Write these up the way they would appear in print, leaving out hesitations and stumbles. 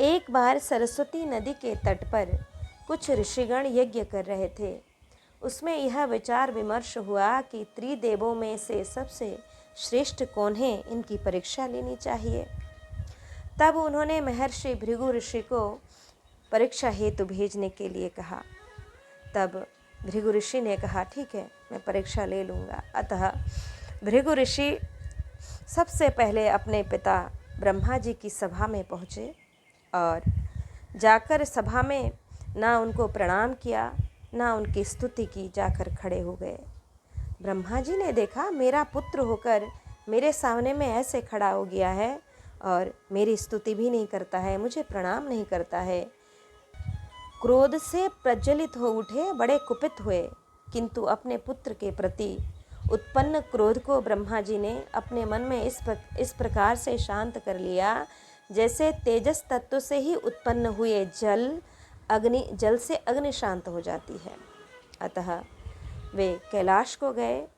एक बार सरस्वती नदी के तट पर कुछ ऋषिगण यज्ञ कर रहे थे। उसमें यह विचार विमर्श हुआ कि त्रिदेवों में से सबसे श्रेष्ठ कौन है, इनकी परीक्षा लेनी चाहिए। तब उन्होंने महर्षि भृगु ऋषि को परीक्षा हेतु भेजने के लिए कहा। तब भृगु ऋषि ने कहा, ठीक है, मैं परीक्षा ले लूँगा। अतः भृगु ऋषि सबसे पहले अपने पिता ब्रह्मा जी की सभा में पहुँचे और जाकर सभा में ना उनको प्रणाम किया, ना उनकी स्तुति की, जाकर खड़े हो गए। ब्रह्मा जी ने देखा, मेरा पुत्र होकर मेरे सामने में ऐसे खड़ा हो गया है और मेरी स्तुति भी नहीं करता है, मुझे प्रणाम नहीं करता है। क्रोध से प्रज्वलित हो उठे, बड़े कुपित हुए, किंतु अपने पुत्र के प्रति उत्पन्न क्रोध को ब्रह्मा जी ने अपने मन में इस प्रकार से शांत कर लिया, जैसे तेजस तत्व से ही उत्पन्न हुए जल से अग्नि शांत हो जाती है। अतः वे कैलाश को गए।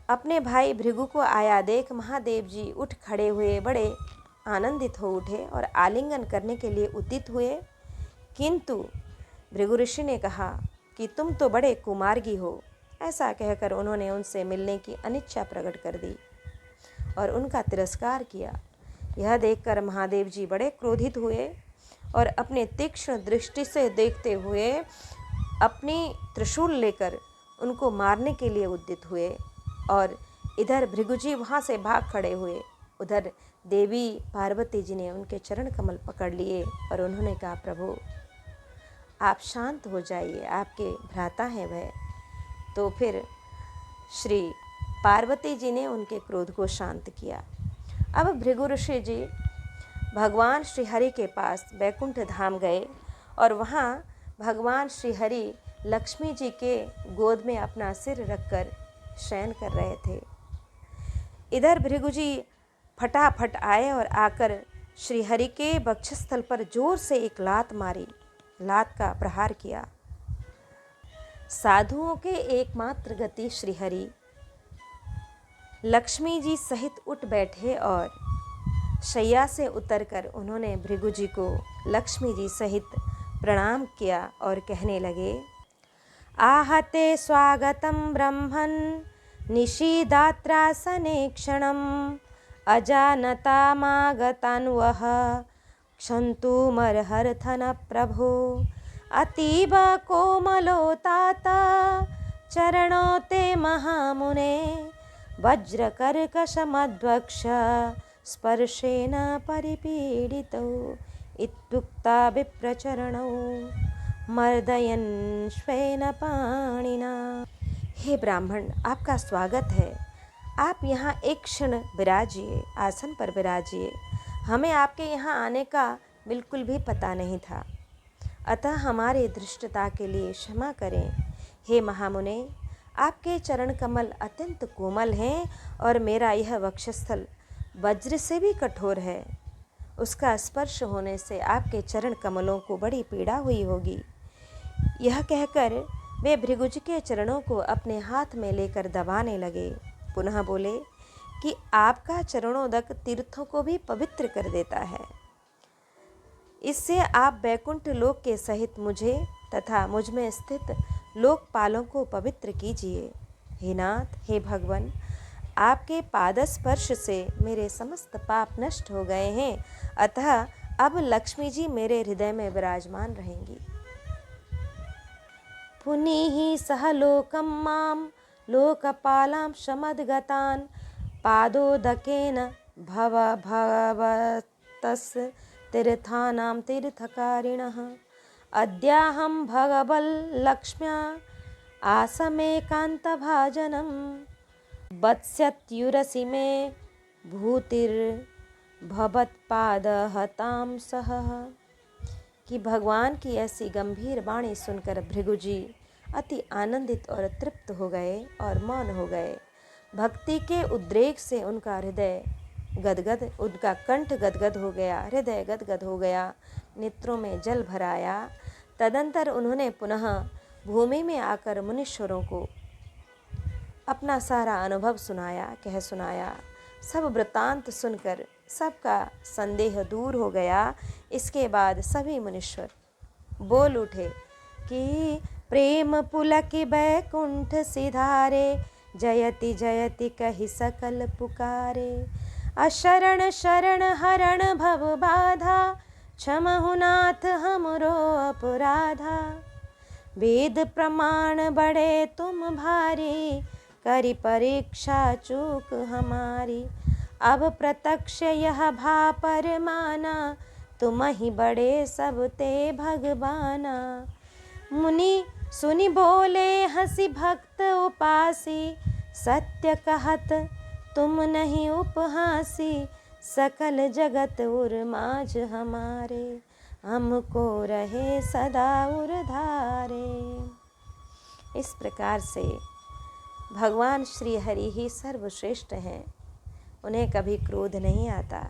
अपने भाई भृगु को आया देख महादेव जी उठ खड़े हुए, बड़े आनंदित हो उठे और आलिंगन करने के लिए उद्यत हुए। किंतु भृगु ऋषि ने कहा कि तुम तो बड़े कुमार्गी हो। ऐसा कहकर उन्होंने उनसे मिलने की अनिच्छा प्रकट कर दी और उनका तिरस्कार किया। यह देखकर महादेव जी बड़े क्रोधित हुए और अपने तीक्ष्ण दृष्टि से देखते हुए अपनी त्रिशूल लेकर उनको मारने के लिए उद्यत हुए। और इधर भृगु जी वहाँ से भाग खड़े हुए, उधर देवी पार्वती जी ने उनके चरण कमल पकड़ लिए और उन्होंने कहा, प्रभु आप शांत हो जाइए, आपके भ्राता हैं वह। तो फिर श्री पार्वती जी ने उनके क्रोध को शांत किया। अब भृगु ऋषि जी भगवान श्रीहरि के पास बैकुंठ धाम गए और वहाँ भगवान श्रीहरि लक्ष्मी जी के गोद में अपना सिर रखकर शयन कर रहे थे। इधर भृगु जी फटाफट आए और आकर श्रीहरि के वक्षस्थल पर जोर से एक लात मारी, लात का प्रहार किया। साधुओं के एकमात्र गति श्रीहरि लक्ष्मी जी सहित उठ बैठे और शैया से उतरकर उन्होंने भृगु जी को लक्ष्मी जी सहित प्रणाम किया और कहने लगे, आहते स्वागतम ब्रह्मन् निशीदात्रासने क्षणम् अजानतामागतान्वः क्षन्तुमर्हर्थन प्रभो अतीव कोमलो तात चरणो ते महामुने वज्रकर्कशमद्वक्ष स्पर्शेन परिपीडितौ इत्युक्ता विप्रचरणौ मर्दयन् स्वेन पाणिना। हे ब्राह्मण, आपका स्वागत है। आप यहाँ एक क्षण विराजिए, आसन पर विराजिए। हमें आपके यहाँ आने का बिल्कुल भी पता नहीं था, अतः हमारी धृष्टता के लिए क्षमा करें। हे महामुने, आपके चरण कमल अत्यंत कोमल हैं और मेरा यह वक्षस्थल वज्र से भी कठोर है। उसका स्पर्श होने से आपके चरण कमलों को बड़ी पीड़ा हुई होगी। यह कहकर वे भृगुजी के चरणों को अपने हाथ में लेकर दबाने लगे। पुनः बोले कि आपका चरणोदक तीर्थों को भी पवित्र कर देता है। इससे आप वैकुंठ लोक के सहित मुझे तथा मुझ में स्थित लोकपालों को पवित्र कीजिए। हे नाथ, हे भगवान, आपके पादस्पर्श से मेरे समस्त पाप नष्ट हो गए हैं, अतः अब लक्ष्मी जी मेरे हृदय में विराजमान रहेंगी। पुनीहि सह लोकं मां लोकपालां समद्गतान् पादोदकेन भवतस् तीर्थानां तीर्थकारिणः अद्याहं भगवल्लक्ष्म्या आसमेकान्तभाजनं वत्स्यत्युरसि मे भूतिर्भवत्पादहतां सह। कि भगवान की ऐसी गंभीर वाणी सुनकर भृगु जी अति आनंदित और तृप्त हो गए और मौन हो गए। भक्ति के उद्रेक से उनका हृदय गदगद, उनका कंठ गदगद हो गया, हृदय गदगद हो गया, नेत्रों में जल भर आया। तदंतर उन्होंने पुनः भूमि में आकर मुनीश्वरों को अपना सारा अनुभव सुनाया, कह सुनाया। सब वृत्तांत सुनकर सबका संदेह दूर हो गया। इसके बाद सभी मुनीश्वर बोल उठे कि प्रेम पुलक बैकुंठ सिधारे, जयति जयति कहि सकल पुकारे। अशरण शरण हरण भव बाधा, क्षमहु नाथ हमरो अपराधा। वेद प्रमाण बड़े तुम भारी, करी परीक्षा चूक हमारी। अब प्रत्यक्ष यह भा परमाना, तुम ही बड़े सब ते भगवाना। मुनि सुनि बोले हंसी भक्त उपासी, सत्य कहत तुम नहीं उपहासी। सकल जगत उर माज हमारे, हमको रहे सदा उरधारे। इस प्रकार से भगवान श्री हरि ही सर्वश्रेष्ठ हैं। उन्हें कभी क्रोध नहीं आता।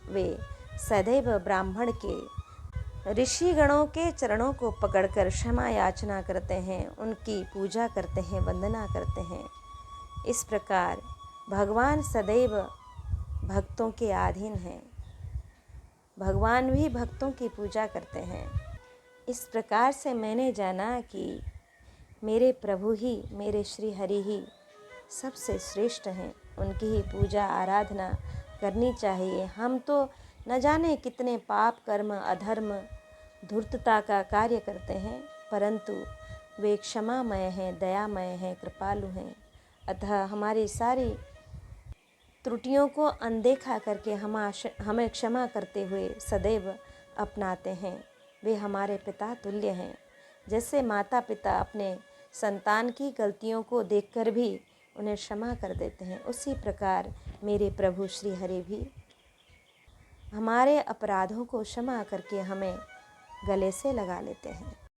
वे सदैव ब्राह्मण के ऋषिगणों के चरणों को पकड़कर क्षमा याचना करते हैं, उनकी पूजा करते हैं, वंदना करते हैं। इस प्रकार भगवान सदैव भक्तों के अधीन हैं। भगवान भी भक्तों की पूजा करते हैं। इस प्रकार से मैंने जाना कि मेरे प्रभु ही, मेरे श्री हरि ही सबसे श्रेष्ठ हैं। उनकी ही पूजा आराधना करनी चाहिए। हम तो न जाने कितने पाप कर्म, अधर्म, धूर्तता का कार्य करते हैं, परंतु वे क्षमामय हैं, दयामय हैं, कृपालु हैं। अतः हमारी सारी त्रुटियों को अनदेखा करके हमें क्षमा करते हुए सदैव अपनाते हैं। वे हमारे पिता तुल्य हैं। जैसे माता पिता अपने संतान की गलतियों को देखकर भी उन्हें क्षमा कर देते हैं, उसी प्रकार मेरे प्रभु श्री हरि भी हमारे अपराधों को क्षमा करके हमें गले से लगा लेते हैं।